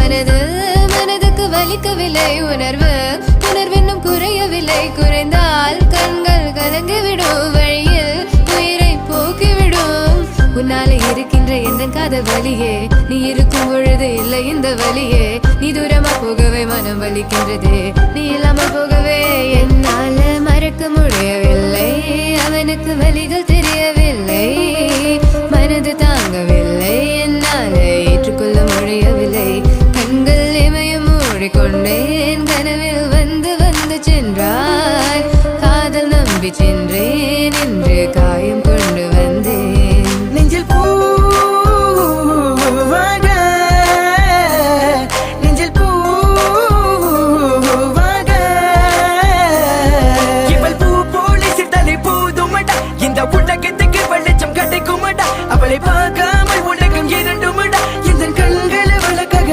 மனது மனதுக்கு வலிக்கவில்லை உணர்வு உணர்வென்னும் குறையவில்லை குறைந்தால் கண்கள் கலங்கிவிடும் வழியில் உயிரை போக்கிவிடும் உன்னாலே இருக்கின்ற எந்த காதல் வலியே நீ இருக்கும் பொழுது இல்லை இந்த வலியே நீ தூரமா போகவே மனம் வலிக்கின்றதே நீ இல்லாமல் போகவே என்னால மறக்க முடியவில்லை அவனுக்கு வலிகள்